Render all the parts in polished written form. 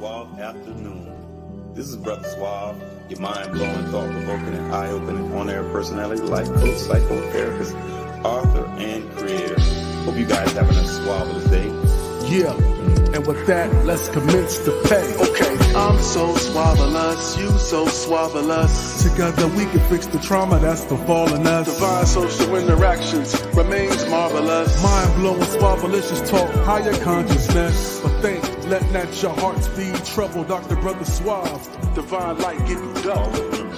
Suave afternoon. This is Brother Suave, your mind-blowing, thought-provoking, and eye-opening on-air personality, life coach, psychotherapist, author, and creator. Hope you guys having a suaveless day. Yeah, and with that, let's commence the pay. Okay, I'm so suavelous, you so suavelous. Together we can fix the trauma that's befallen us. Divine social interactions remains marvelous. Mind-blowing, suavelicious talk, higher consciousness. But think, let not your hearts be troubled. Dr. Brother Suave, Divine light get you double.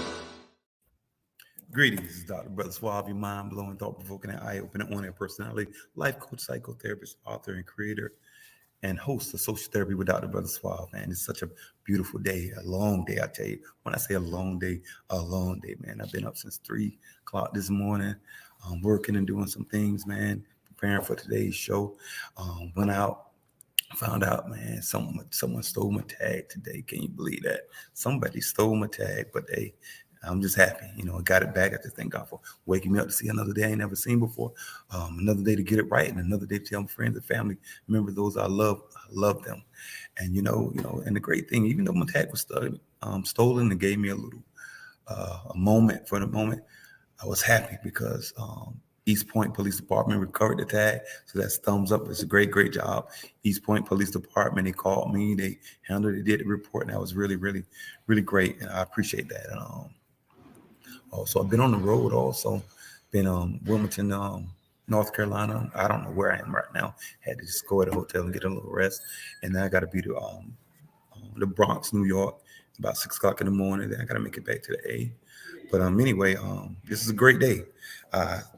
Greetings, this is Dr. Brother Suave, your mind-blowing, thought-provoking, and eye-opening on-air personality, life coach, psychotherapist, author, and creator, and host of Social Therapy with Dr. Brother Suave, man. It's such a beautiful day, a long day, I tell you. When I say a long day, man. I've been up since 3 o'clock this morning, working and doing some things, man, preparing for today's show. Went out, found out, man, someone stole my tag today. Can you believe that? Somebody stole my tag, but I'm just happy, I got it back. I just thank God for waking me up to see another day I ain't never seen before. Another day to get it right, and another day to tell my friends and family, remember those I love them. And and the great thing, even though my tag was stolen, and gave me a little a moment. For the moment, I was happy because East Point Police Department recovered the tag, so that's thumbs up. It's a great job. East Point Police Department, they called me, they handled it, did the report, and that was really great, and I appreciate that. Also, I've been on the road. Also, been Wilmington, North Carolina. I don't know where I am right now. Had to just go at a hotel and get a little rest, and then I got to be to the Bronx, New York, about 6 o'clock in the morning. Then I got to make it back to the A. But anyway, this is a great day.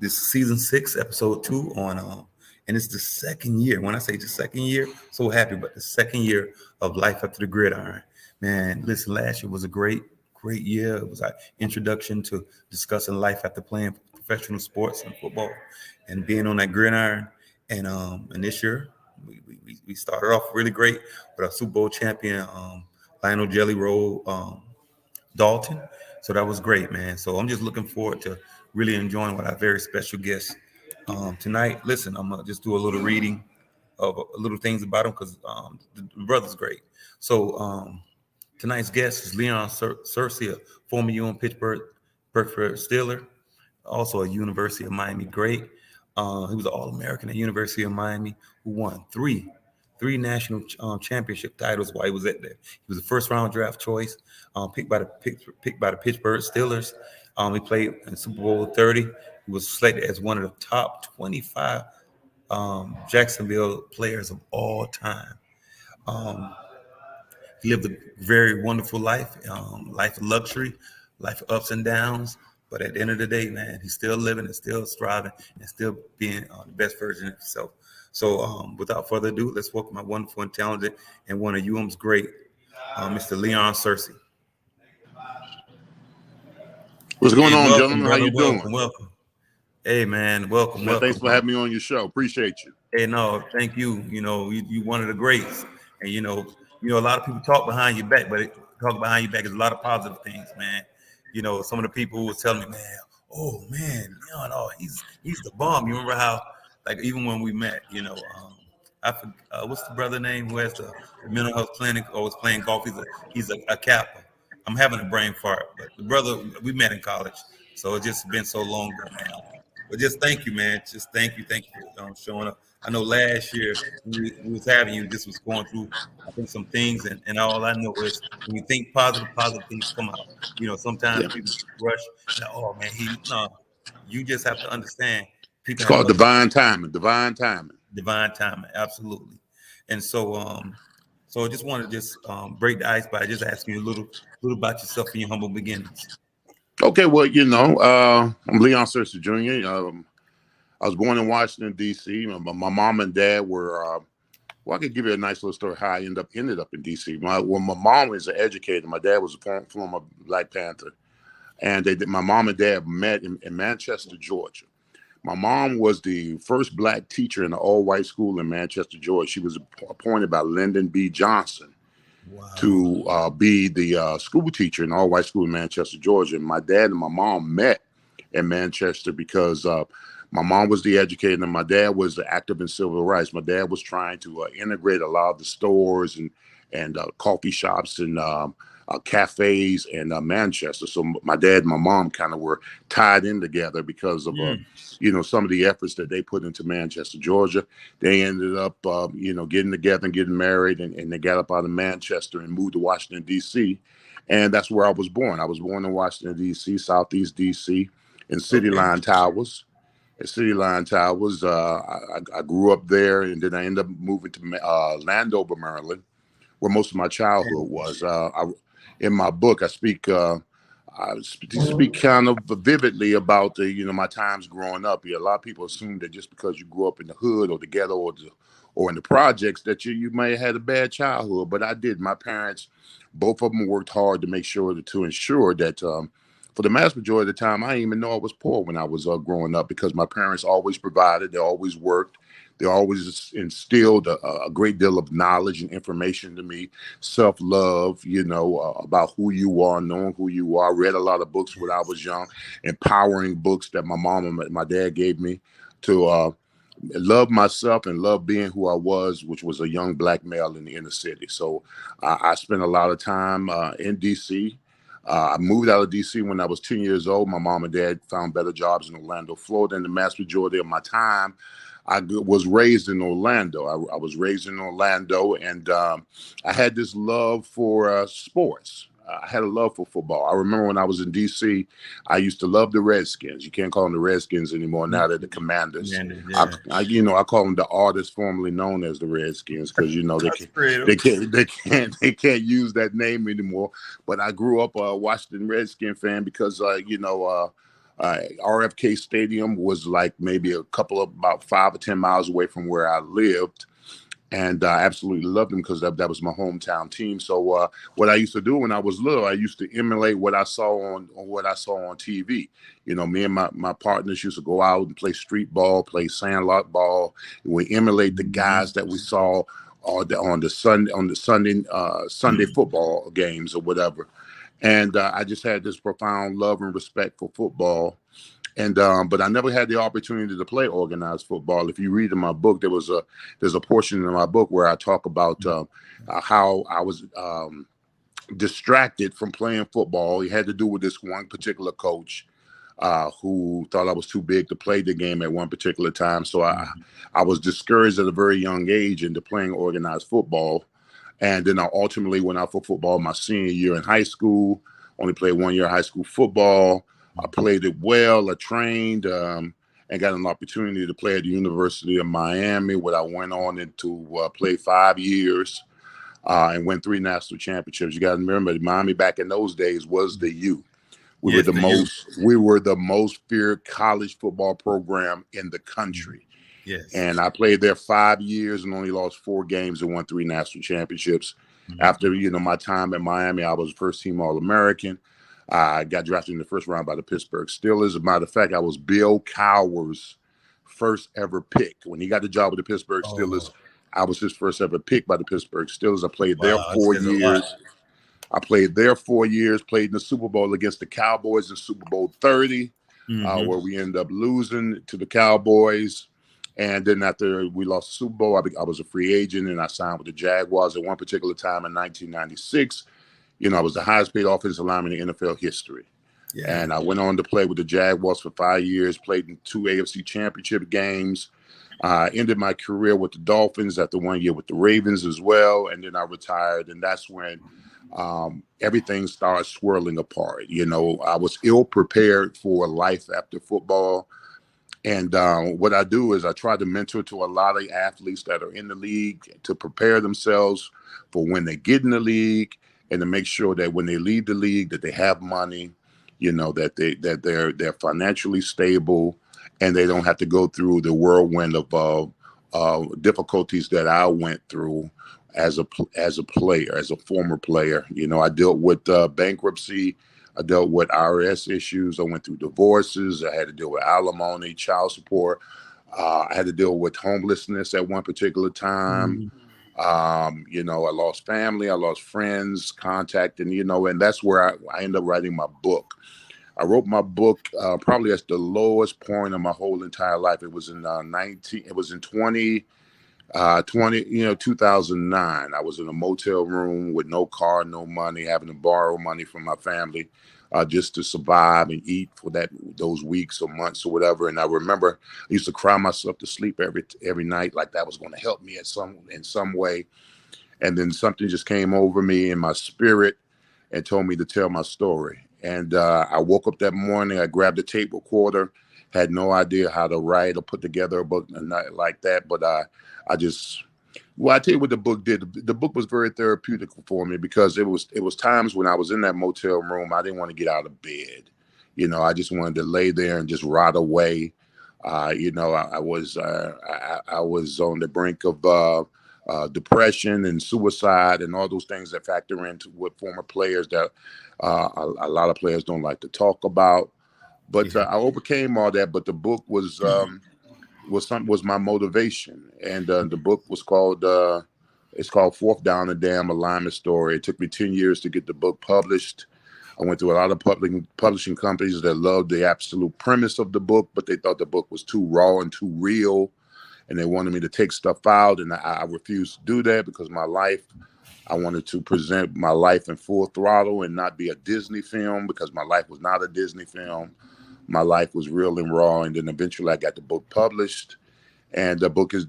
This is season 6, episode 2 on, and it's the second year. When I say the second year, so happy, but the second year of Life After the Gridiron. Man, listen, last year was a great year. It was our introduction to discussing life after playing professional sports and football and being on that gridiron. And this year we started off really great with our Super Bowl champion, Lionel Jelly Roll Dalton. So that was great, man. So I'm just looking forward to really enjoying what our very special guest tonight. Listen, I'm gonna just do a little reading of little things about him because the brother's great. So tonight's guest is Leon Searcy, a former Pittsburgh Steeler, also a University of Miami great. He was an All-American at University of Miami, who won three national championship titles while he was at there. He was a first-round draft choice, picked by the Pittsburgh Steelers. He played in Super Bowl 30. He was selected as one of the top 25 Jacksonville players of all time. He lived a very wonderful life, life of luxury, life of ups and downs. But at the end of the day, man, he's still living and still striving and still being the best version of himself. So without further ado, let's welcome my wonderful and talented and one of UM's great, Mr. Leon Searcy. What's going on, gentlemen? How you doing? Welcome. Hey, man, welcome. Thanks for having me on your show. Appreciate you. Hey, no, thank you. You one of the greats. And, a lot of people talk behind your back, but talk behind your back is a lot of positive things, man. Some of the people who was telling me, man, oh, man, Leon, he's the bomb. You remember how, like, even when we met, I forget, what's the brother name who has the mental health clinic or was playing golf? He's a Kappa. I'm having a brain fart, but the brother, we met in college. So it's just been so long ago, man. But just thank you, man. Just thank you for showing up. I know last year we was having you, this was going through, I think, some things, and all I know is when you think positive things come out. Sometimes people rush, oh man, you just have to understand. People it's called divine timing. Divine timing, absolutely. And so I just want to break the ice by just asking you a little about yourself and your humble beginnings. Okay, well, I'm Leon Searcy Jr. I was born in Washington, D.C. My mom and dad were, I could give you a nice little story how I ended up in D.C. My mom was an educator. My dad was a former Black Panther. And my mom and dad met in Manchester, Georgia. My mom was the first Black teacher in an all-white school in Manchester, Georgia. She was appointed by Lyndon B. Johnson to be the school teacher in an all-white school in Manchester, Georgia. And my dad and my mom met in Manchester because my mom was the educator and my dad was the active in civil rights. My dad was trying to integrate a lot of the stores and coffee shops and cafes in Manchester. So my dad and my mom kind of were tied in together because of some of the efforts that they put into Manchester, Georgia. They ended up getting together and getting married, and they got up out of Manchester and moved to Washington, D.C. And that's where I was born. I was born in Washington, D.C., Southeast D.C., in City Line Towers. At City Line Towers, I grew up there, and then I ended up moving to Landover, Maryland, where most of my childhood was. In my book, I speak kind of vividly about my times growing up. A lot of people assume that just because you grew up in the hood or the ghetto or in the projects that you may have had a bad childhood, but I did. My parents, both of them, worked hard to make sure to ensure that for the vast majority of the time, I didn't even know I was poor when I was growing up, because my parents always provided, they always worked. They always instilled a great deal of knowledge and information to me, self-love, about who you are, knowing who you are. Read a lot of books when I was young, empowering books that my mom and my dad gave me to love myself and love being who I was, which was a young Black male in the inner city. So I spent a lot of time in D.C. I moved out of D.C. when I was 10 years old. My mom and dad found better jobs in Orlando, Florida, and the vast majority of my time I was raised in Orlando. I was raised in Orlando, and I had this love for sports. I had a love for football. I remember when I was in D.C., I used to love the Redskins. You can't call them the Redskins anymore. Now they're the Commanders. Yeah. I call them the artists formerly known as the Redskins, because they can't use that name anymore. But I grew up a Washington Redskin fan because RFK Stadium was like maybe about 5 or 10 miles away from where I lived. And I absolutely loved them because that was my hometown team. So what I used to do when I was little, I used to emulate what I saw on TV. Me and my partners used to go out and play street ball, play sandlot ball. And we emulate the guys that we saw on the Sunday football games or whatever. And I just had this profound love and respect for football. And but I never had the opportunity to play organized football. If you read in my book, there's a portion in my book where I talk about how I was distracted from playing football. It had to do with this one particular coach who thought I was too big to play the game at one particular time. So I was discouraged at a very young age into playing organized football. And then I ultimately went out for football my senior year in high school. Only played 1 year of high school football. I played it well. I trained and got an opportunity to play at the University of Miami, where I went on to play 5 years and win 3 national championships. You got to remember, Miami back in those days was the U. We were the most feared college football program in the country. Yes. And I played there 5 years and only lost 4 games and won 3 national championships. After my time at Miami, I was first team All-American. I got drafted in the first round by the Pittsburgh Steelers. As a matter of fact, I was Bill Cowher's first ever pick. When he got the job with the Pittsburgh Steelers, I was his first ever pick by the Pittsburgh Steelers. I played there 4 years. Played in the Super Bowl against the Cowboys in Super Bowl 30, where we ended up losing to the Cowboys. And then after we lost the Super Bowl, I was a free agent, and I signed with the Jaguars at one particular time in 1996. I was the highest paid offensive lineman in NFL history. Yeah. And I went on to play with the Jaguars for 5 years, played in 2 AFC championship games. Ended my career with the Dolphins after 1 year with the Ravens as well. And then I retired. And that's when everything started swirling apart. I was ill prepared for life after football. And what I do is I try to mentor to a lot of athletes that are in the league to prepare themselves for when they get in the league, and to make sure that when they leave the league that they have money, that they're financially stable, and they don't have to go through the whirlwind of difficulties that I went through as a player, as a former player. I dealt with bankruptcy. I dealt with IRS issues. I went through divorces. I had to deal with alimony, child support. I had to deal with homelessness at one particular time. I lost family. I lost friends, contact, and that's where I ended up writing my book. I wrote my book probably at the lowest point of my whole entire life. It was in 20 2009. I was in a motel room with no car, no money, having to borrow money from my family just to survive and eat for those weeks or months or whatever. And I remember I used to cry myself to sleep every night, like that was going to help me in some way. And then something just came over me in my spirit and told me to tell my story. And I woke up that morning, I grabbed a tape recorder, had no idea how to write or put together a book like that. But I tell you what the book did. The book was very therapeutic for me because it was times when I was in that motel room, I didn't want to get out of bed. I just wanted to lay there and just rot away. I was on the brink of depression and suicide and all those things that factor into what former players that a lot of players don't like to talk about. But I overcame all that. But the book was my motivation, and the book was called Fourth Down the Dam, a Lineman Story. It took me 10 years to get the book published. I went through a lot of publishing companies that loved the absolute premise of the book, but they thought the book was too raw and too real, and they wanted me to take stuff out, and I refused to do that because I wanted to present my life in full throttle and not be a Disney film, because my life was not a Disney film. My life was real and raw. And then eventually I got the book published, and the book has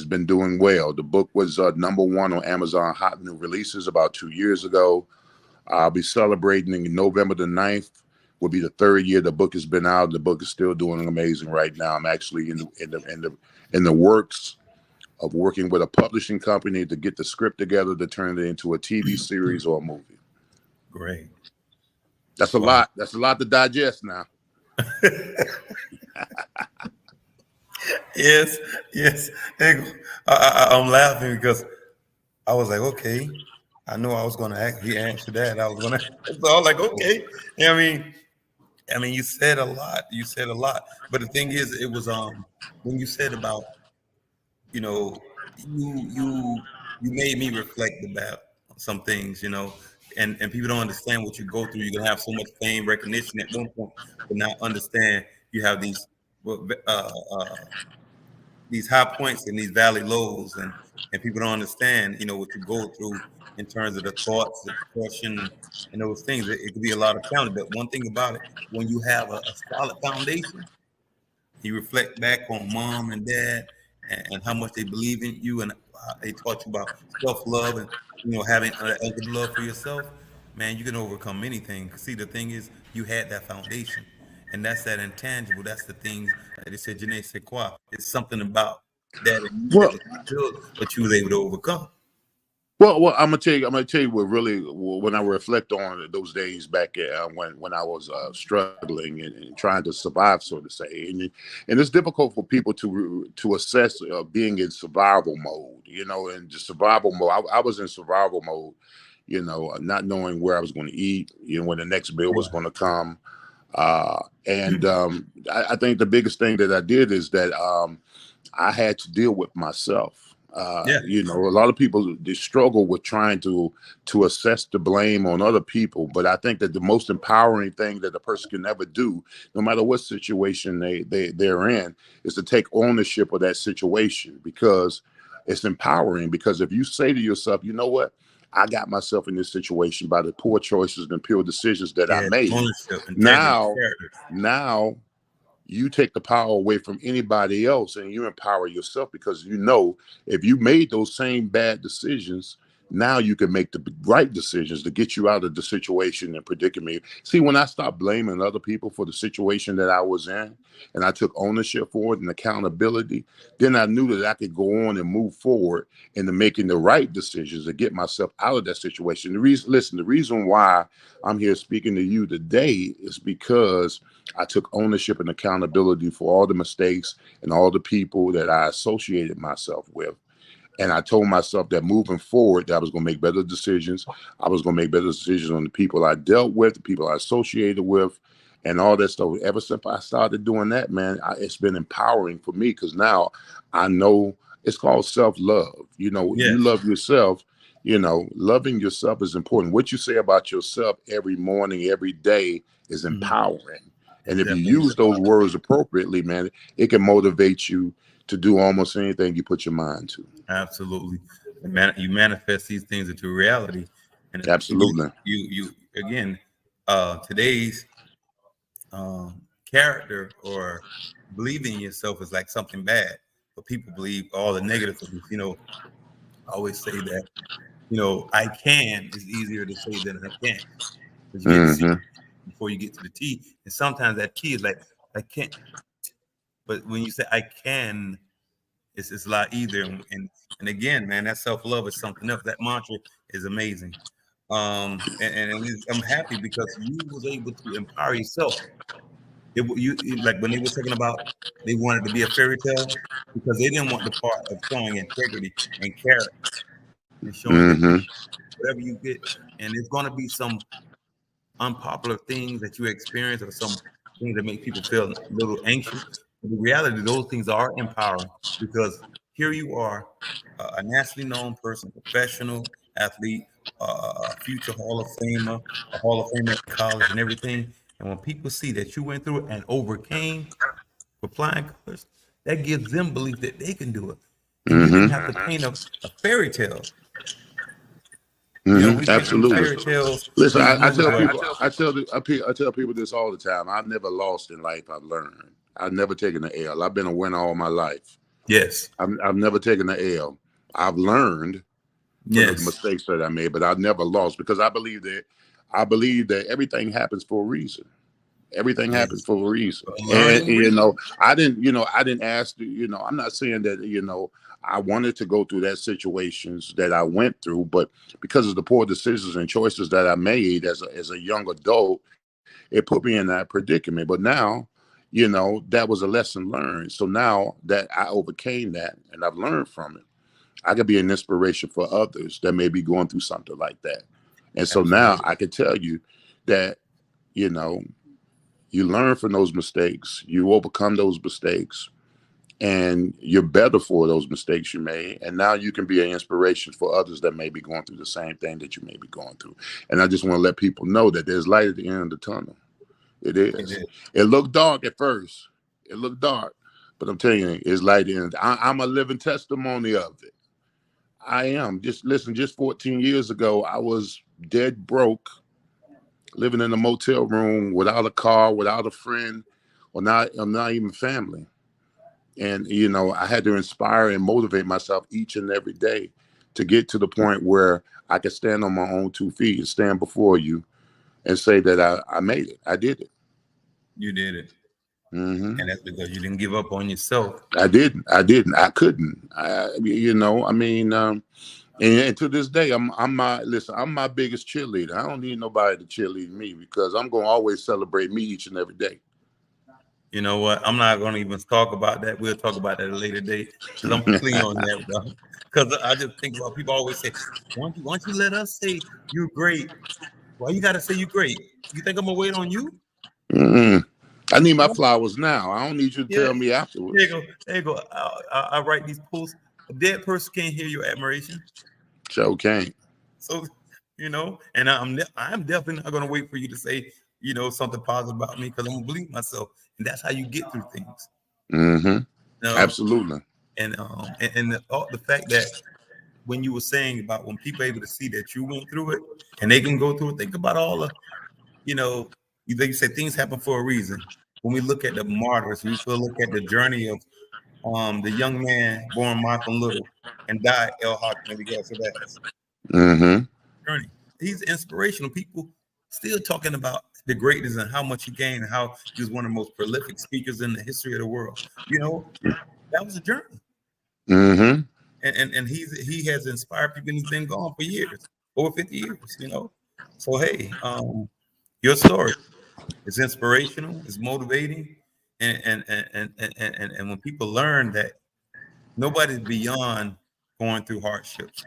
been doing well. The book was #1 on Amazon Hot New Releases about 2 years ago. I'll be celebrating November the 9th. Will be the 3rd year the book has been out. The book is still doing amazing right now. I'm actually in the works of working with a publishing company to get the script together to turn it into a TV series or a movie. Great. That's a lot. That's a lot to digest now. Yes. Hey, I'm laughing because I was like, okay, I know I was going to answer that. So I was like, okay. I mean, you said a lot. But the thing is, it was when you said about, you made me reflect about some things, and people don't understand what you go through. You can have so much fame, recognition at one point, but not understand you have these high points and these valley lows, and people don't understand, what you go through in terms of the thoughts, the depression, and those things. It could be a lot of challenge, but one thing about it, when you have a solid foundation, you reflect back on mom and dad and how much they believe in you, and they taught you about self-love and having good love for yourself. Man, you can overcome anything. See, the thing is, you had that foundation, and that's that intangible. That's the things that they said, je ne sais quoi. It's something about that that was built, but you was able to overcome. Well, I'm gonna tell you what really, when I reflect on those days back when I was struggling and trying to survive, so to say, and it's difficult for people to assess being in survival mode, and just survival mode. I was in survival mode, not knowing where I was going to eat, when the next bill was going to come, and I think the biggest thing that I did is that I had to deal with myself. A lot of people, they struggle with trying to assess the blame on other people, but I think that the most empowering thing that a person can ever do, no matter what situation they're in, is to take ownership of that situation, because it's empowering. Because if you say to yourself, you know what, I got myself in this situation by the poor choices and poor decisions that I made. Now you take the power away from anybody else and you empower yourself, because if you made those same bad decisions, now you can make the right decisions to get you out of the situation and predicament. See, when I stopped blaming other people for the situation that I was in, and I took ownership for it and accountability, then I knew that I could go on and move forward into making the right decisions to get myself out of that situation. The reason why I'm here speaking to you today is because I took ownership and accountability for all the mistakes and all the people that I associated myself with. And I told myself that moving forward, that I was going to make better decisions. I was going to make better decisions on the people I dealt with, the people I associated with, and all that stuff. Ever since I started doing that, man, it's been empowering for me, because now I know it's called self-love. You love yourself. Loving yourself is important. What you say about yourself every morning, every day is empowering. And if you use those words appropriately, man, it can motivate you to do almost anything you put your mind to. Absolutely. You manifest these things into reality. And Absolutely. you again, today's character or believing in yourself is like something bad, but people believe all the negative things. I always say that, I can is easier to say than I can't, because you get to see Hmm. before you get to the T. And sometimes that T is like, I can't. But when you say I can, it's a lot easier. And again, man, that self-love is something else. That mantra is amazing. I'm happy because you was able to empower yourself. Like when they were talking about they wanted to be a fairy tale because they didn't want the part of showing integrity and character and showing that Hmm. whatever you get, and there's going to be some unpopular things that you experience or some things that make people feel a little anxious. But the reality, those things are empowering because here you are, a nationally known person, professional athlete, a future Hall of Famer, a Hall of Famer in college and everything. And when people see that you went through it and overcame for flying colors, that gives them belief that they can do it. And you didn't Hmm. have to paint a fairy tale. Hmm. We paint these Absolutely. fairy tales, Listen, these I movies tell where people, I tell people this all the time. I've never lost in life. I've learned. I've never taken an L. I've been a winner all my life. yes, I've never taken an L. I've learned from the yes. mistakes that I made, but I've never lost because I believe that everything happens for a reason. Everything happens Yes. for a reason. A And learning reason. I didn't ask, I'm not saying that, I wanted to go through that situations that I went through, but because of the poor decisions and choices that I made as a young adult, it put me in that predicament. But now, that was a lesson learned. So now that I overcame that and I've learned from it, I could be an inspiration for others that may be going through something like that. And so now Absolutely. I can tell you that, you know, you learn from those mistakes, you overcome those mistakes, and you're better for those mistakes you made. And now you can be an inspiration for others that may be going through the same thing that you may be going through. And I just want to let people know that there's light at the end of the tunnel. It It is. is. It looked dark at first. It looked dark, but I'm telling you, it's light in. I'm a living testimony of it. I am. Just listen. Just 14 years ago, I was dead broke, living in a motel room without a car, without a friend, or not even family. And I had to inspire and motivate myself each and every day to get to the point where I could stand on my own 2 feet and stand before you and say that I made it. I did it. You did it. Hmm. And that's because you didn't give up on yourself. I didn't. I didn't. I couldn't. I mean, and to this day, I'm my biggest cheerleader. I don't need nobody to cheerlead me because I'm gonna always celebrate me each and every day. You know what? I'm not going to even talk about that. We'll talk about that at a later date because I'm clear on that, bro. Because I just think about people always say, once you let us say you're great, why you got to say you're great? You think I'm going to wait on you? Mm-mm. I need my No. flowers now. I don't need you to Yeah. tell me There you afterwards. go. There you go. I write these posts. A dead person can't hear your admiration. Joe can't. So, and I'm definitely not going to wait for you to say, something positive about me because I'm going to believe myself. And that's how you get through things. Mm-hmm. You know? Absolutely. And the fact that when you were saying about when people are able to see that you went through it and they can go through it, think about all the, you know, you say things happen for a reason. When we look at the martyrs, we could look at the journey of the young man born Michael Little and died El Hawking in the gas of ass. Mm-hmm. Journey. He's inspirational. People still talking about the greatness and how much he gained and how he was one of the most prolific speakers in the history of the world. That was a journey. Mm-hmm. And he has inspired people and he's been gone for years, over 50 years. So hey, your story is inspirational, it's motivating, and when people learn that nobody's beyond going through hardships,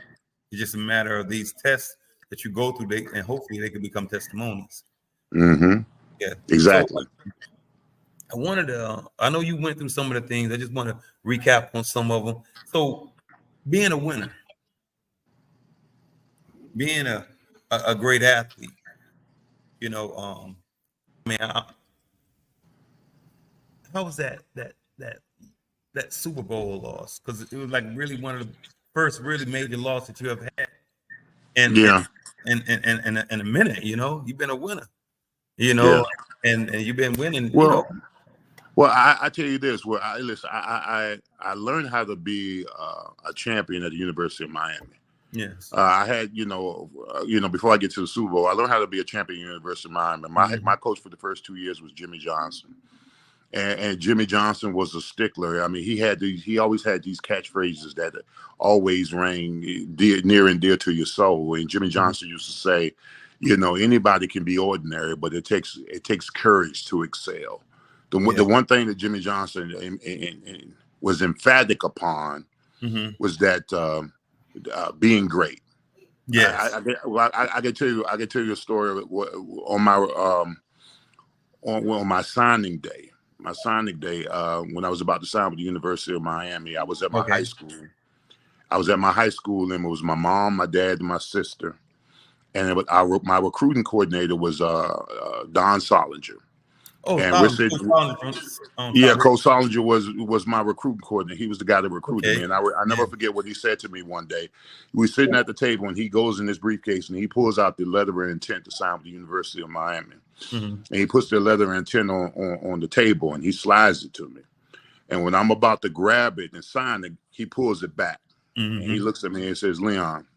it's just a matter of these tests that you go through, and hopefully they can become testimonies. Mm-hmm. Yeah. So Exactly. I know you went through some of the things. I just want to recap on some of them. So being a winner, being a great athlete, you know, man, how was that that Super Bowl loss, because it was like really one of the first really major losses that you have had in Yeah, in a minute. You know, you've been a winner. You yeah. know, and you've been winning. You know, Well, well, I tell you this. Well, listen. I learned how to be a champion at the University of Miami. yes. I had, before I get to the Super Bowl, I learned how to be a champion at the University of Miami. My coach for the first 2 years was Jimmy Johnson. And Jimmy Johnson was a stickler. I mean, he always had these catchphrases that always rang near and dear to your soul. And Jimmy Johnson used to say, anybody can be ordinary, but it takes courage to excel. The one thing that Jimmy Johnson was emphatic upon was that being great. Yes. I can tell you a story on my on my signing day. My signing day, when I was about to sign with the University of Miami, I was at my high school. I was at my high school, and it was my mom, my dad, and my sister. And my recruiting coordinator was Don Solinger. Oh, And we're Solomon, sitting, Solomon. Coach Solinger was my recruiting coordinator. He was the guy that recruited me. And I never forget what he said to me one day. We were sitting at the table, and he goes in his briefcase, and he pulls out the letter of intent to sign with the University of Miami. And he puts the letter of intent on the table, and he slides it to me. And when I'm about to grab it and sign it, he pulls it back. And he looks at me and says, Leon,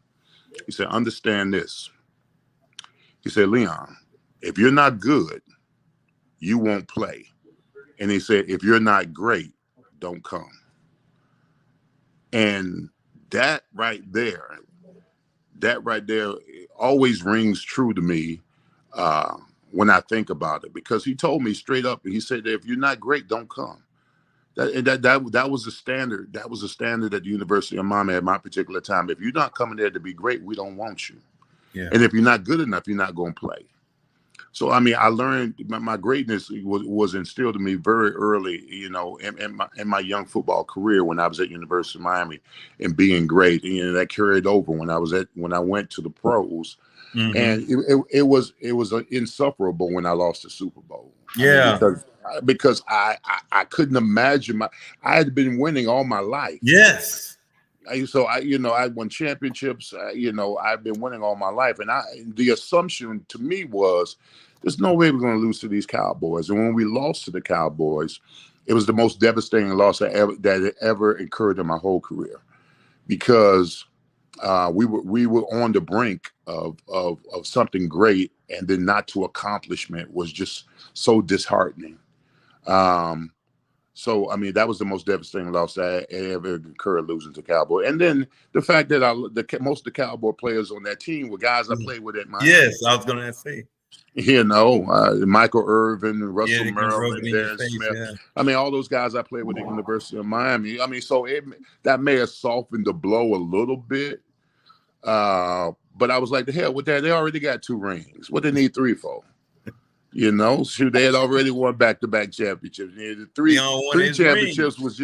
he said, understand this. He said, Leon, if you're not good, you won't play. And he said, if you're not great, don't come. And that right there always rings true to me when I think about it, because he told me straight up, he said, if you're not great, don't come. That was the standard. That was the standard at the University of Miami at my particular time. If you're not coming there to be great, we don't want you. Yeah. And if you're not good enough, you're not going to play. So, I mean, I learned my greatness was instilled in me very early, in my young football career when I was at University of Miami, and being great. That carried over when I went to the pros. And it was insufferable when I lost the Super Bowl. Yeah. I mean, because I couldn't imagine I had been winning all my life. Yes. So I won championships. I've been winning all my life, and the assumption to me was there's no way we're going to lose to these Cowboys. And when we lost to the Cowboys, it was the most devastating loss that ever occurred in my whole career, because we were on the brink of something great, and then not to accomplishment was just so disheartening. So, I mean, that was the most devastating loss that I ever occurred, losing to Cowboy. And then the fact that most of the Cowboy players on that team were guys I played with at Miami. Yes, I was going to say. Michael Irvin, Russell Merrill, and Darren Smith. Yeah. I mean, all those guys I played with at the University of Miami. I mean, so that may have softened the blow a little bit. But I was like, the hell with that. They already got 2 rings. What they need 3 for? Shoot, they had already won back-to-back championships. Three championships was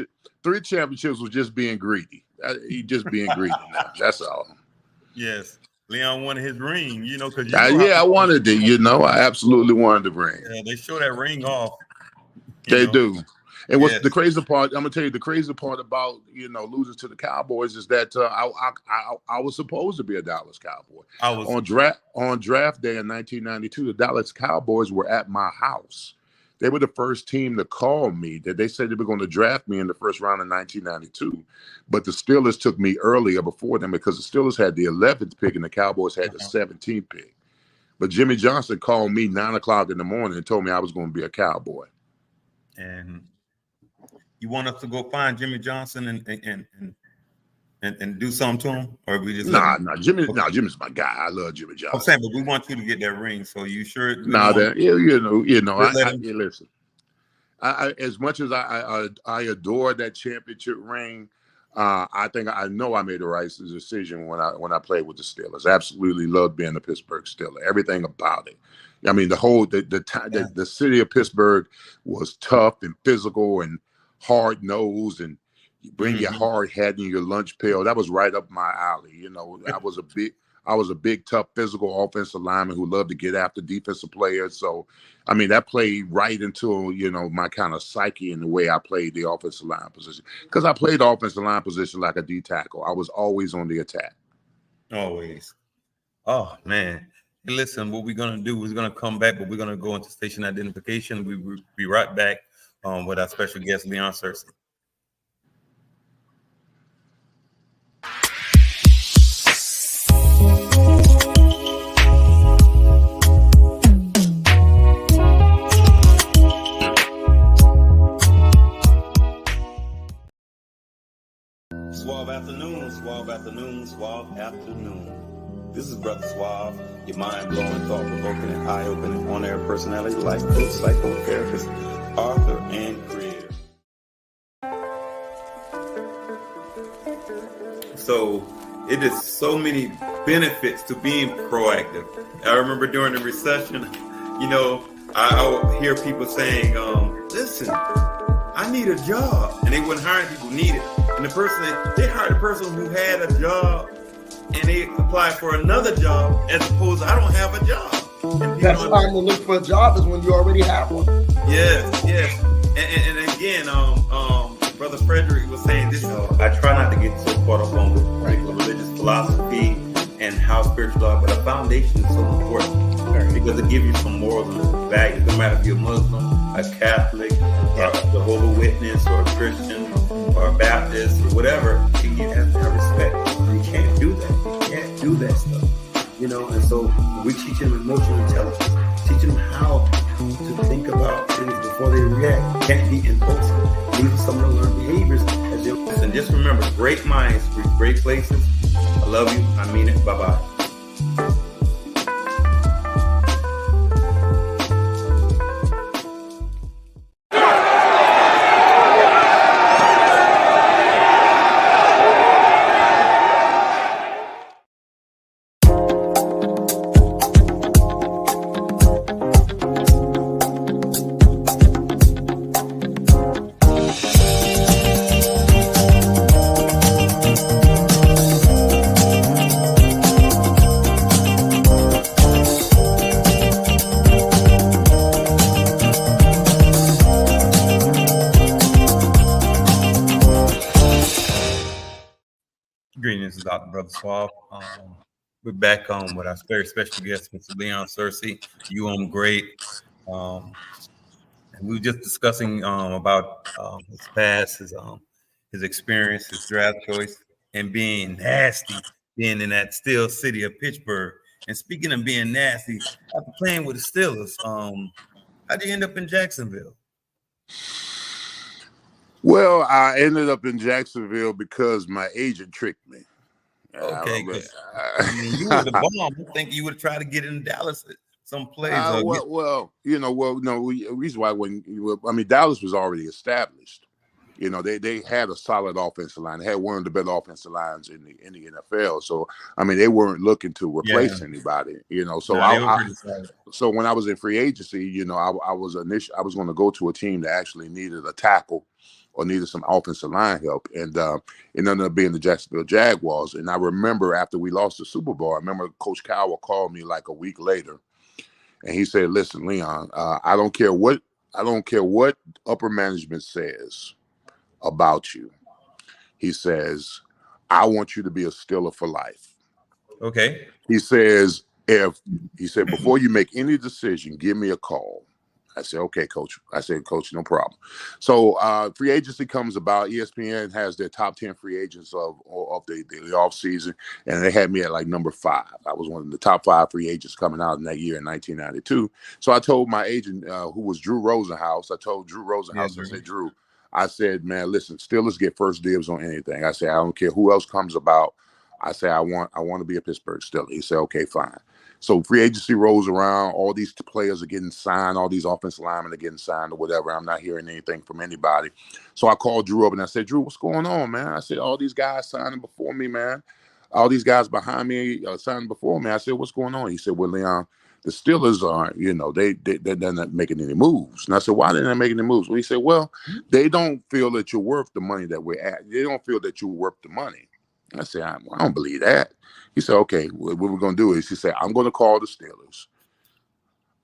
just being greedy. He just being greedy now. That's all. Yes. Leon wanted his ring, because I wanted it. I absolutely wanted the ring. Yeah, they show that ring off. They do. And what's the crazy part? I'm gonna tell you the crazy part about losing to the Cowboys is that I was supposed to be a Dallas Cowboy. On draft day in 1992. The Dallas Cowboys were at my house. They were the first team to call me. That they said they were going to draft me in the first round of 1992, but the Steelers took me earlier before them, because the Steelers had the 11th pick and the Cowboys had the 17th pick. But Jimmy Johnson called me 9 o'clock in the morning and told me I was going to be a Cowboy. And you want us to go find Jimmy Johnson and do something to him, or we just Jimmy's my guy. I love Jimmy Johnson. I'm saying, but we want you to get that ring. So you sure? Listen. As much as I adore that championship ring, I think I know I made the right decision when I played with the Steelers. I absolutely loved being a Pittsburgh Steeler. Everything about it. I mean, the city of Pittsburgh was tough and physical and hard nosed, and you bring your hard hat and your lunch pail. That was right up my alley. I was a big, tough, physical offensive lineman who loved to get after defensive players. So, I mean, that played right into, you know, my kind of psyche and the way I played the offensive line position. Because I played the offensive line position like a D tackle. I was always on the attack. Always. Oh, man. Hey, listen, what we're going to do is going to come back, but we're going to go into station identification. We'll be right back with our special guest, Leon Searcy. Suave afternoon, Suave afternoon, Suave afternoon. This is Brother Suave, your mind-blowing, thought-provoking, and eye-opening on-air personality, life coach, psychotherapist, author, and creator. So it is so many benefits to being proactive. I remember during the recession, you know, I would hear people saying, listen, I need a job. And they wouldn't hire people who need it. And the person, they hired a person who had a job and they applied for another job as opposed to I don't have a job. And that's time to look for a job is when you already have one. Yes, yes. And again, Brother Frederick was saying this, I try not to get so caught up on religious philosophy and how spiritual are, but a foundation is so important because it gives you some morals and values, no matter if you're Muslim, a Catholic, or a Jehovah's Witness, or a Christian, or a Baptist, or whatever. You have to have respect. You can't do that. You can't do that stuff. You know, and so we teach them emotional intelligence, teach them how to think about things before they react. Can't be impulsive. Need someone to learn behaviors as you listen. And just remember, great minds reach great places. I love you. I mean it. Bye-bye. Greetings, Dr. Brother Suave. We're back on with our very special guest, Mr. Leon Searcy. You great. And we were just discussing about his past, his experience, his draft choice, and being nasty, being in that steel city of Pittsburgh. And speaking of being nasty, after playing with the Steelers, how'd you end up in Jacksonville? Well, I ended up in Jacksonville because my agent tricked me. Okay, good. I mean, you were the bomb. I think you would try to get in Dallas some plays. No, reason why Dallas was already established. You know, they had a solid offensive line. They had one of the better offensive lines in the NFL. So, I mean, they weren't looking to replace anybody. You know, so so when I was in free agency, you know, I was going to go to a team that actually needed a tackle or needed some offensive line help, and it ended up being the Jacksonville Jaguars. And I remember after we lost the Super Bowl, I remember Coach Cowell called me like a week later, and he said, "Listen, Leon, I don't care what upper management says about you." He says, "I want you to be a Steeler for life." Okay. He said, before you make any decision, give me a call. I said, okay, coach. I said, coach, no problem. So free agency comes about. ESPN has their top 10 free agents of the offseason, and they had me at like number 5. I was one of the top 5 free agents coming out in that year in 1992. So I told my agent, who was Drew Rosenhaus, I said, man, listen, Steelers get first dibs on anything. I said, I don't care who else comes about. I say, I want to be a Pittsburgh Steeler. He said, okay, fine. So free agency rolls around. All these players are getting signed. All these offensive linemen are getting signed or whatever. I'm not hearing anything from anybody. So I called Drew up and I said, Drew, what's going on, man? I said, all these guys signing before me, man. All these guys behind me signing before me. I said, what's going on? He said, well, Leon, the Steelers aren't, they're not making any moves. And I said, why they're not making any moves? Well, he said, well, they don't feel that you're worth the money that we're at. They don't feel that you're worth the money. I said, I don't believe that. He said, okay, what we're going to do is, he said, I'm going to call the Steelers.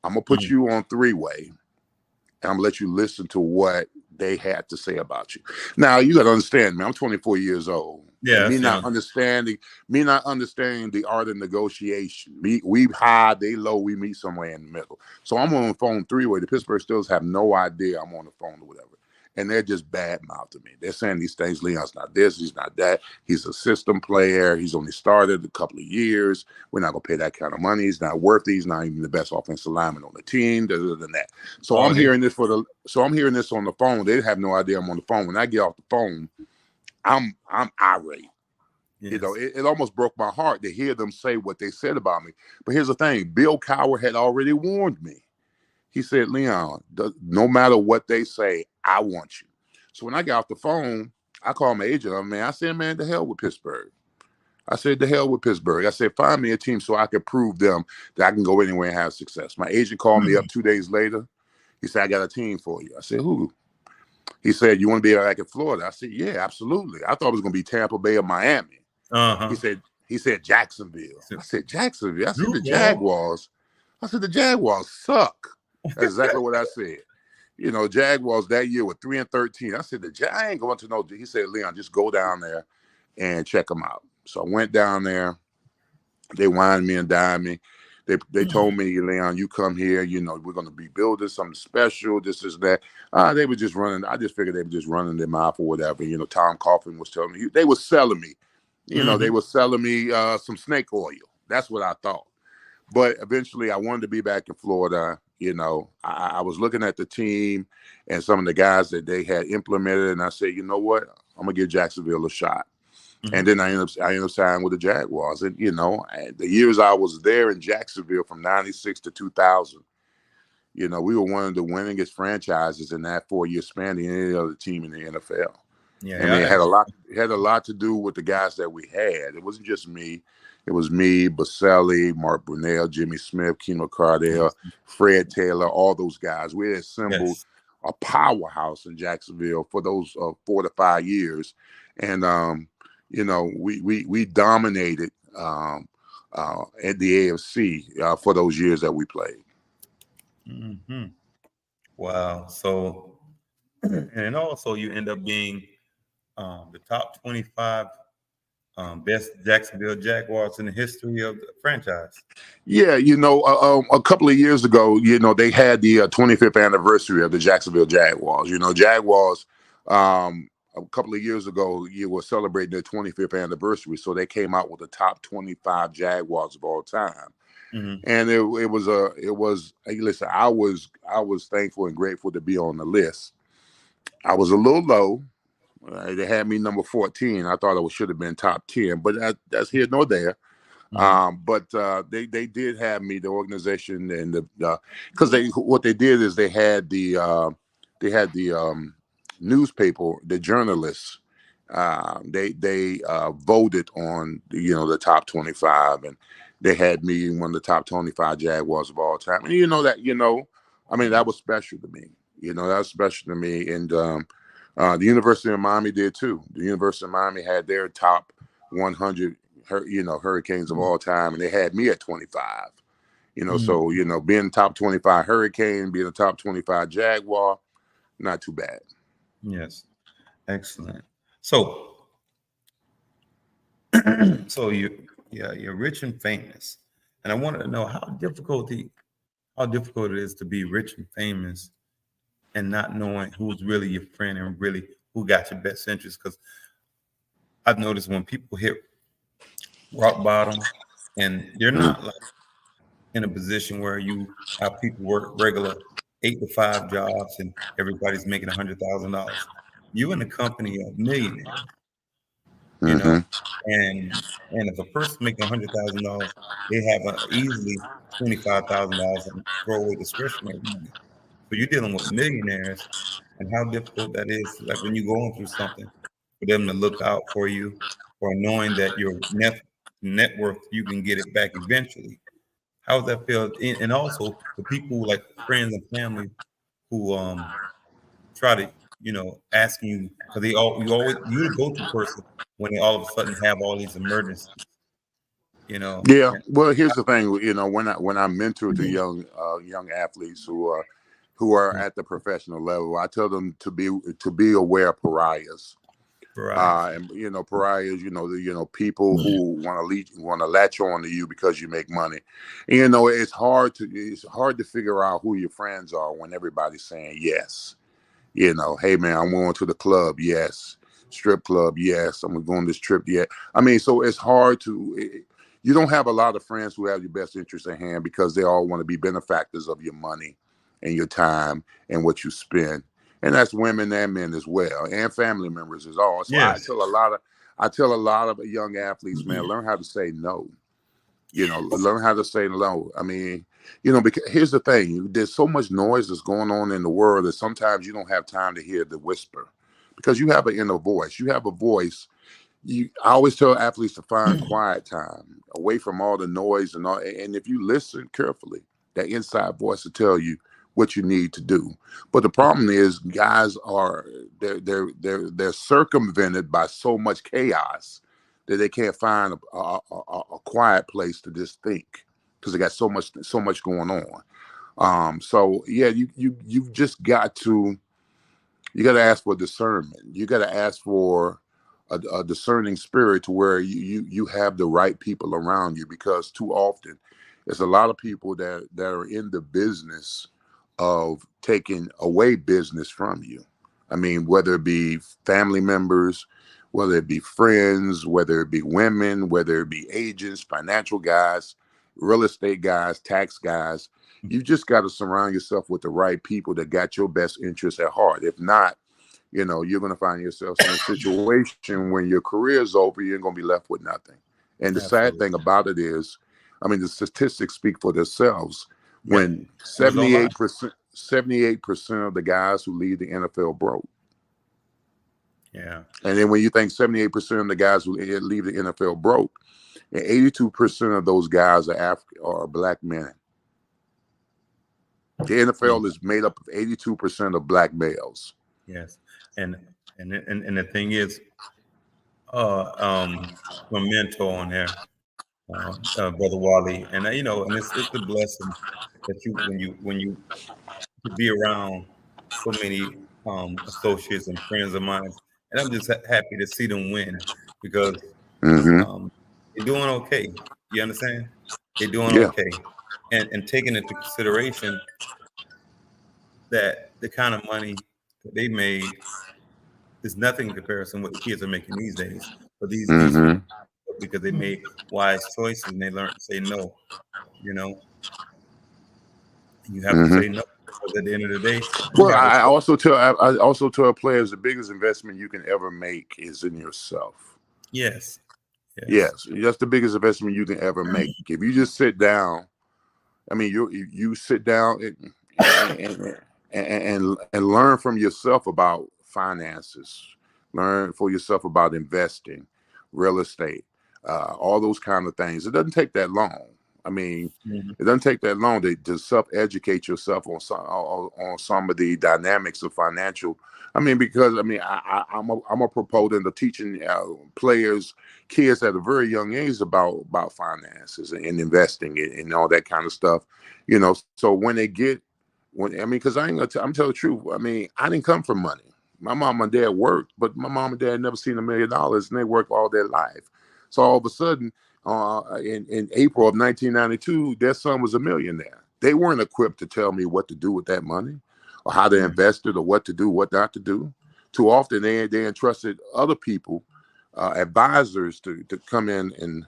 I'm going to put you on three-way, and I'm going to let you listen to what they had to say about you. Now, you got to understand, man, I'm 24 years old. Yeah, And me that's not young. understanding the art of negotiation. We high, they low, we meet somewhere in the middle. So I'm on the phone three-way. The Pittsburgh Steelers have no idea I'm on the phone or whatever. And they're just bad mouthing me. They're saying these things. Leon's not this, he's not that. He's a system player. He's only started a couple of years. We're not gonna pay that kind of money. He's not worth it. He's not even the best offensive lineman on the team. That. So Oh, I'm hearing this I'm hearing this on the phone. They have no idea I'm on the phone. When I get off the phone, I'm irate. yes. You know, it almost broke my heart to hear them say what they said about me. But here's the thing: Bill Cowher had already warned me. He said, Leon, no matter what they say, I want you. So when I got off the phone, I called my agent. I said, man, the hell with Pittsburgh. I said, the hell with Pittsburgh. I said, find me a team so I can prove them that I can go anywhere and have success. My agent called me up 2 days later. He said, I got a team for you. I said, who? He said, you want to be back in Florida? I said, yeah, absolutely. I thought it was going to be Tampa Bay or Miami. Uh-huh. He said Jacksonville. I said, Jacksonville. I said, the Duval. Jaguars. I said, the Jaguars suck. That's exactly what I said. You know, Jaguars that year were 3-13. I said, I ain't going to know. He said, Leon, just go down there and check them out. So I went down there. They wined me and dined me. They told me, Leon, you come here, you know, we're going to be building something special, this is that. They were just running. I just figured they were just running their mouth or whatever. You know, Tom Coughlin was telling me. They were selling me. You know, they were selling me some snake oil. That's what I thought. But eventually I wanted to be back in Florida. You know, I was looking at the team and some of the guys that they had implemented, and I said, you know what? I'm going to give Jacksonville a shot. And then I ended up signing with the Jaguars. And, you know, the years I was there in Jacksonville from 96 to 2000, you know, we were one of the winningest franchises in that 4-year span than any other team in the NFL. Yeah, I mean, it had a lot to do with the guys that we had. It wasn't just me. It was me, Baselli, Mark Brunell, Jimmy Smith, Keno Cardell, Fred Taylor, all those guys. We had assembled a powerhouse in Jacksonville for those 4 to 5 years. And, you know, we dominated at the AFC for those years that we played. Wow. So, and also you end up being the top 25 best Jacksonville Jaguars in the history of the franchise. Yeah, you know, a couple of years ago, you know, they had the 25th anniversary of the Jacksonville Jaguars. You know, Jaguars, a couple of years ago, you were celebrating their 25th anniversary, so they came out with the top 25 Jaguars of all time. And it was. Hey, listen, I was thankful and grateful to be on the list. I was a little low. They had me number 14. I thought I should have been top 10, but that's here nor there. But they did have me, the organization, and because what they did is they had the newspaper, the journalists. They voted on the top 25, and they had me one of the top 25 Jaguars of all time. And I mean, that was special to me. That was special to me. And the University of Miami did too. The University of Miami had their top 100, Hurricanes of all time, and they had me at 25. So being top 25 Hurricane, being a top 25 Jaguar, not too bad. Yes, excellent. So, you're rich and famous, and I wanted to know how difficult it is to be rich and famous and not knowing who's really your friend and really who got your best interest. Because I've noticed when people hit rock bottom and you're not like in a position where you have people work regular 8 to 5 jobs and everybody's making $100,000. You're in the company of millionaires, and if a person making $100,000, they have easily $25,000 in throwaway discretionary money. So you're dealing with millionaires, and how difficult that is, like when you're going through something, for them to look out for you, or knowing that your net worth, you can get it back eventually. How does that feel? And also the people like friends and family who try to asking you, because you the go-to person when they all of a sudden have all these emergencies. Yeah. Well, here's the thing. When I mentor the young athletes who are at the professional level, I tell them to be aware of pariahs. Right. And pariahs, people who want to latch on to you because you make money. And, it's hard to figure out who your friends are when everybody's saying yes. Hey man, I'm going to the club, yes. Strip club, yes. I'm going on this trip, yeah. I mean, so it's hard you don't have a lot of friends who have your best interest at hand because they all want to be benefactors of your money and your time and what you spend. And that's women and men as well, and family members as all. So Yes. I tell a lot of young athletes, man, learn how to say no. Learn how to say no. I mean, because here's the thing: there's so much noise that's going on in the world that sometimes you don't have time to hear the whisper, because you have an inner voice. You have a voice. I always tell athletes to find quiet time away from all the noise and all. And if you listen carefully, that inside voice will tell you what you need to do. But the problem is, guys they're circumvented by so much chaos that they can't find a quiet place to just think, because they got so much going on. So yeah, you've just got to ask for discernment. You got to ask for a discerning spirit to where you have the right people around you, because too often there's a lot of people that are in the business of taking away business from you. I mean, whether it be family members, whether it be friends, whether it be women, whether it be agents, financial guys, real estate guys, tax guys. You just got to surround yourself with the right people that got your best interests at heart. If not, you're going to find yourself in a situation when your career is over, you're going to be left with nothing. And the sad thing about it is, I mean, the statistics speak for themselves. When 78% of the guys who leave the NFL broke. Yeah. And then when you think 78% of the guys who leave the NFL broke, and 82% of those guys are black men. The NFL is made up of 82% of black males. Yes. And the thing is, my mentor on there, Brother Wally, and and it's a blessing that when you be around so many associates and friends of mine, and I'm just happy to see them win, because they're doing okay. You understand? They're doing Yeah. okay, and taking into consideration that the kind of money that they made is nothing in comparison with the kids are making these days. But these people, because they made wise choices and they learned to say no. You have to say no, because at the end of the day, well, I also tell players the biggest investment you can ever make is in yourself. Yes. Yes, that's the biggest investment you can ever make. If you just sit down, I mean, you sit down and learn from yourself about finances, learn for yourself about investing, real estate, all those kind of things. It doesn't take that long. I mean, it doesn't take that long to self-educate yourself on some of the dynamics of financial. I mean, because I'm a proponent of teaching players, kids at a very young age about finances and investing and all that kind of stuff. So when they get because I'm telling the truth. I mean, I didn't come from money. My mom and dad worked, but my mom and dad never seen $1 million, and they worked all their life. So all of a sudden, in April of 1992, their son was a millionaire. They weren't equipped to tell me what to do with that money, or how to invest it, or what to do, what not to do. Too often, they entrusted other people, advisors, to come in and.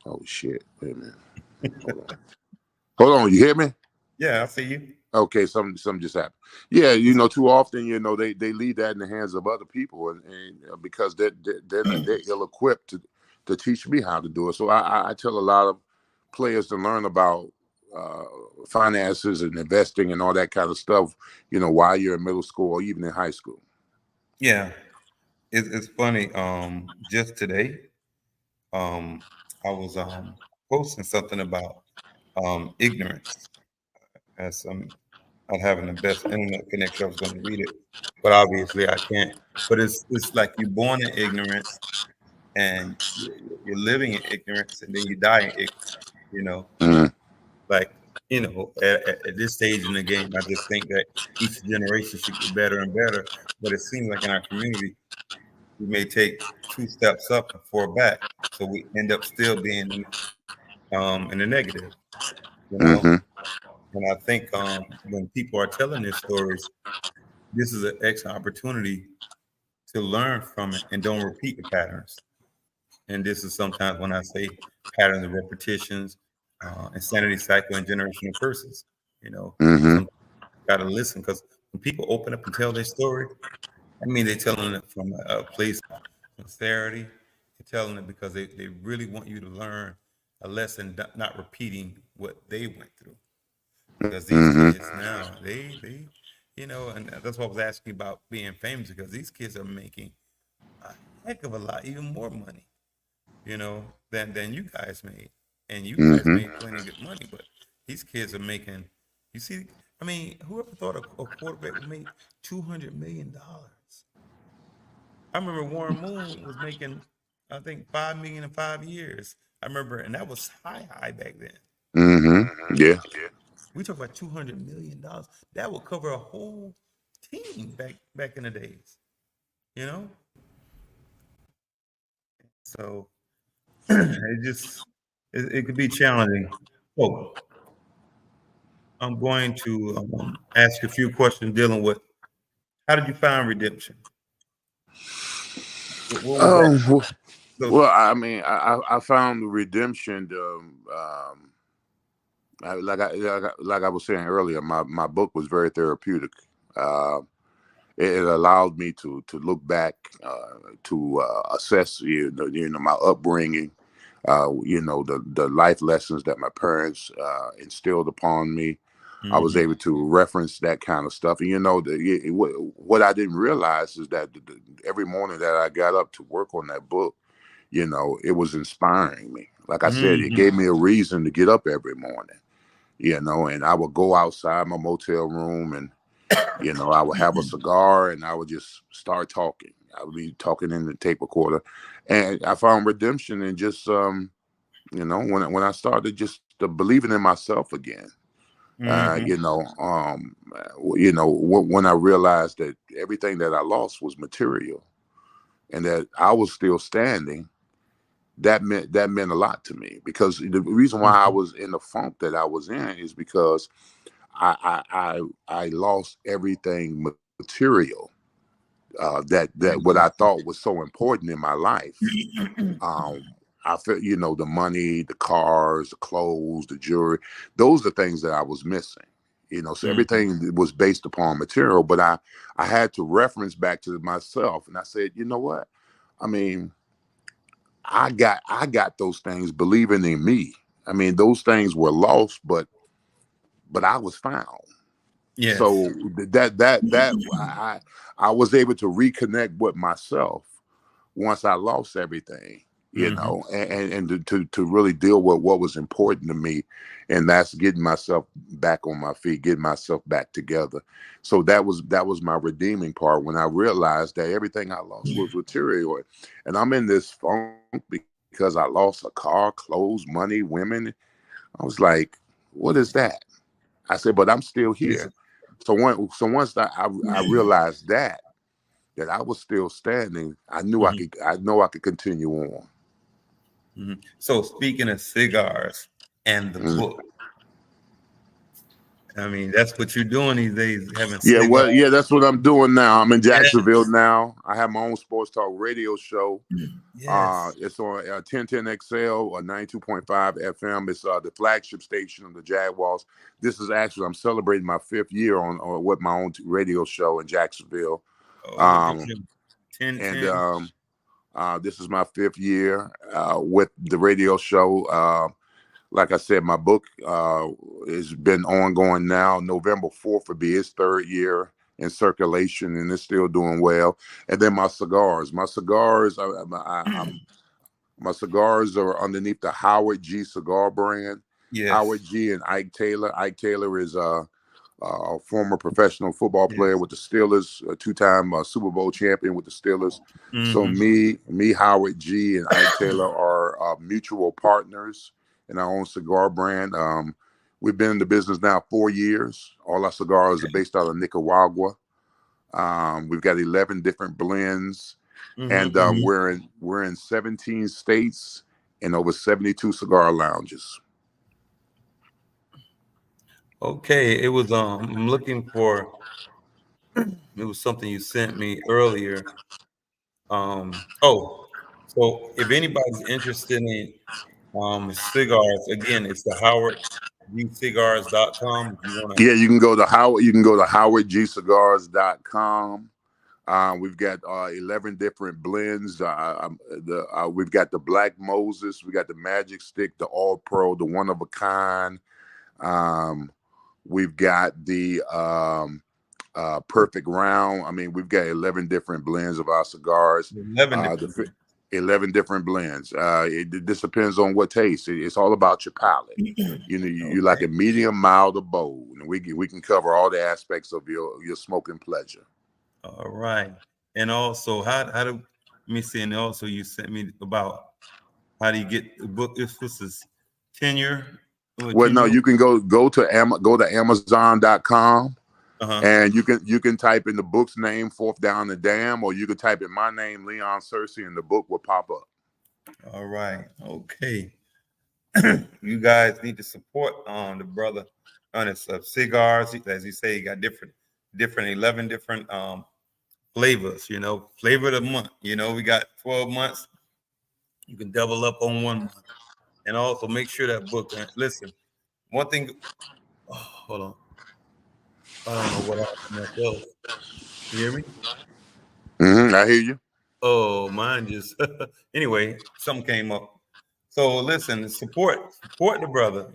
Oh shit! Wait a minute. Hold on. You hear me? Yeah, I see you. Okay, something just happened. Yeah, too often, they leave that in the hands of other people, and because they're ill-equipped to teach me how to do it. So I tell a lot of players to learn about finances and investing and all that kind of stuff, while you're in middle school or even in high school. Yeah, it's funny. Just today, I was posting something about ignorance. As not having the best internet connection, I was going to read it, but obviously I can't. But it's like you're born in ignorance, and you're living in ignorance, and then you die in ignorance. You know, Mm, like at this stage in the game, I just think that each generation should get better and better. But it seems like in our community, we may take 2 steps up and 4 back, so we end up still being in the negative. You know, mm-hmm, and I think when people are telling their stories, this is an excellent opportunity to learn from it and don't repeat the patterns. And this is sometimes when I say patterns of repetitions, insanity cycle, and generational curses. You know, mm-hmm, some got to listen because when people open up and tell their story, I mean, they're telling it from a place of sincerity. They're telling it because they really want you to learn a lesson, not repeating what they went through. Because these mm-hmm, kids now, and that's what I was asking about being famous because these kids are making a heck of a lot, even more money, than you guys made. And you guys mm-hmm. made plenty of good money, but these kids are making. You see, I mean, whoever thought a quarterback would make $200 million? I remember Warren Moon was making, I think, 5 million in 5 years. I remember, and that was high back then. Mm-hmm. Yeah. We talk about $200 million. That would cover a whole team back in the days, you know. So it could be challenging. So I'm going to ask a few questions dealing with how did you find redemption? What was that? Oh, Those, well, I mean, I found the redemption. Like I was saying earlier, my book was very therapeutic. Uh, it allowed me to look back, to assess my upbringing, the life lessons that my parents instilled upon me. I was Mhm, able to reference that kind of stuff. And what I didn't realize is that every morning that I got up to work on that book, it was inspiring me. Like I said, it mhm, gave me a reason to get up every morning. And I would go outside my motel room, and I would have a cigar, and I would just start talking. I would be talking in the tape recorder, and I found redemption in just when I started just believing in myself again. mhm, When I realized that everything that I lost was material, and that I was still standing, that meant a lot to me, because the reason why I mhm, was in the funk that I was in is because I lost everything material, that what I thought was so important in my life. Um, I felt, the money, the cars, the clothes, the jewelry, those are things that I was missing. So mhm, everything was based upon material, but I had to reference back to myself, and I said, you know what? I mean, I got those things believing in me. I mean, those things were lost, but I was found. yes. So I was able to reconnect with myself once I lost everything, Mhm, and to really deal with what was important to me, and that's getting myself back on my feet, getting myself back together. So that was my redeeming part, when I realized that everything I lost was material, and I'm in this funk because I lost a car, clothes, money, women. I was like, what is that? I said, but I'm still it's- here. So once I realized that I was still standing, I knew I mhm, could. I know I could continue on. mhm. So speaking of cigars and the Mm. book, I mean that's what you're doing these days, having Yeah, cigars. well, yeah, that's what I'm doing now. I'm in Yes, Jacksonville now. I have my own sports talk radio show. yes. It's on 1010 XL or 92.5 FM. It's the flagship station of the Jaguars. This is actually, I'm celebrating my 5th year on with my own radio show in Jacksonville. Oh, look at Um, you. 10, and 10. This is my 5th year with the radio show. Like I said, my book has been ongoing now. November 4th will be its 3rd year in circulation, and it's still doing well. And then my cigars. My cigars are underneath the Howard G cigar brand. Yes. Howard G and Ike Taylor. Ike Taylor is a former professional football player with the Steelers, a two-time Super Bowl champion with the Steelers. So me, Howard G, and Ike Taylor are mutual partners in our own cigar brand. We've been in the business now 4 years. All our cigars are based out of Nicaragua. We've got 11 different blends, and we're in 17 states and over 72 cigar lounges. Okay, it was I'm looking for, it was something you sent me earlier. So if anybody's interested in cigars, again, it's the howardgcigars.com. If you want to, Yeah, you can go to howardgcigars.com. We've got 11 different blends. We've got the Black Moses, we got the Magic Stick, the All Pro, the One of a Kind. We've got the Perfect Round. I mean, we've got 11 different blends of our cigars. 11 different blends. This depends on what taste. It's all about your palate. You like a medium, mild, or bold, and we can cover all the aspects of your smoking pleasure. all right. And also, how do, let me see, and also you sent me about how do you get the book? If this is tenure. Well, no, you can go to Amazon.com. And you can type in the book's name, Fourth Down the Dam, or you can type in my name, Leon Searcy, and the book will pop up. All right. Okay. You guys need to support the brother on his cigars. As you say, he got different 11 different flavors, flavor of the month. We got 12 months. You can double up on 1 month. And also make sure that book, listen, one thing, hold on. I don't know what happened myself. You hear me? I hear you. Oh, mine just anyway, something came up. So listen, support the brother,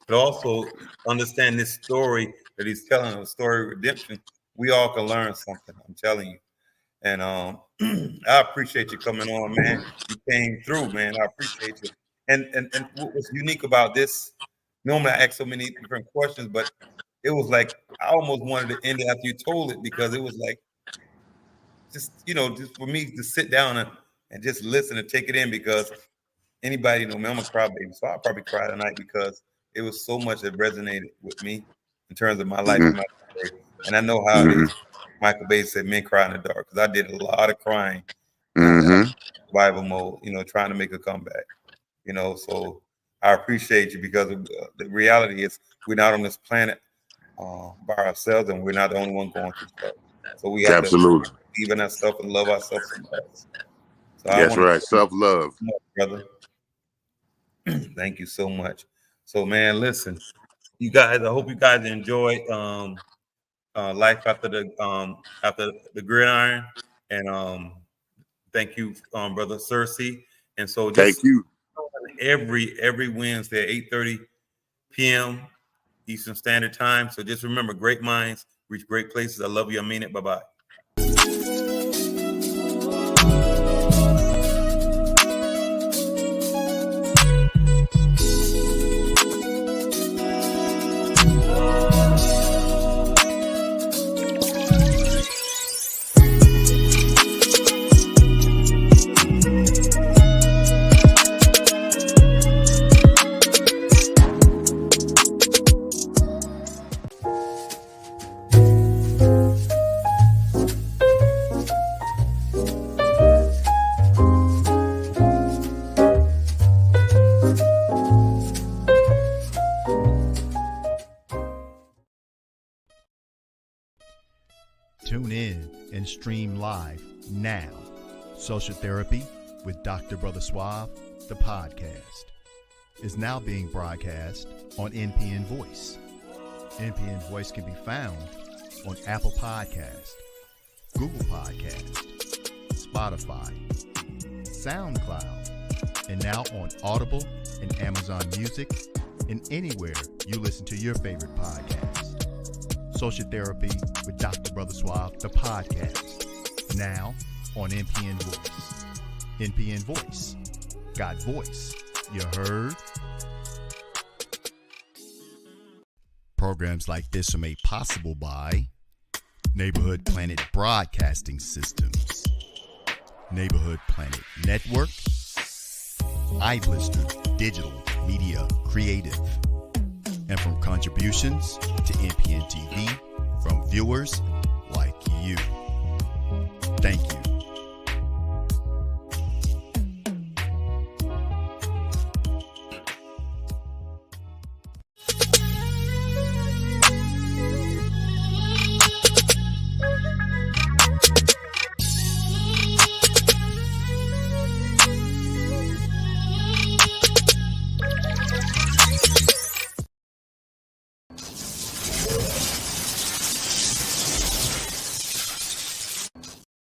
but also understand this story that he's telling, a story of redemption. We all can learn something, I'm telling you. And I appreciate you coming on, man. You came through, man. I appreciate you. And what was unique about this, normally I ask so many different questions, but it was like I almost wanted to end it after you told it, because it was like just for me to sit down and just listen and take it in, because anybody know me, I'm a crybaby, so I'll probably cry tonight because it was so much that resonated with me in terms of my life and my story. And I know how it is. Michael Bay said, "Men cry in the dark," because I did a lot of crying, survival mode, trying to make a comeback. So I appreciate you, because the reality is we're not on this planet by ourselves, and we're not the only one going through stuff. So we have to believe in ourselves and love ourselves so much. So that's right, self-love, brother. Thank you so much. So, man, listen, you guys. I hope you guys enjoy life after the gridiron, and thank you, brother Searcy. And so, just thank you. Every Wednesday at 8:30 p.m. Eastern Standard Time. So just remember, great minds reach great places. I love you. I mean it. Bye-bye. Tune in and stream live now. Social Therapy with Dr. Brother Suave, the podcast, is now being broadcast on NPN Voice. NPN Voice can be found on Apple Podcast, Google Podcast, Spotify, SoundCloud, and now on Audible and Amazon Music, and anywhere you listen to your favorite podcast. Social Therapy with Dr. Brother Suave, the podcast, now on NPN Voice. NPN Voice. Got voice. You heard? Programs like this are made possible by Neighborhood Planet Broadcasting Systems, Neighborhood Planet Network, iBlister Digital Media Creative, and from contributions to NPNTv from viewers like you. Thank you.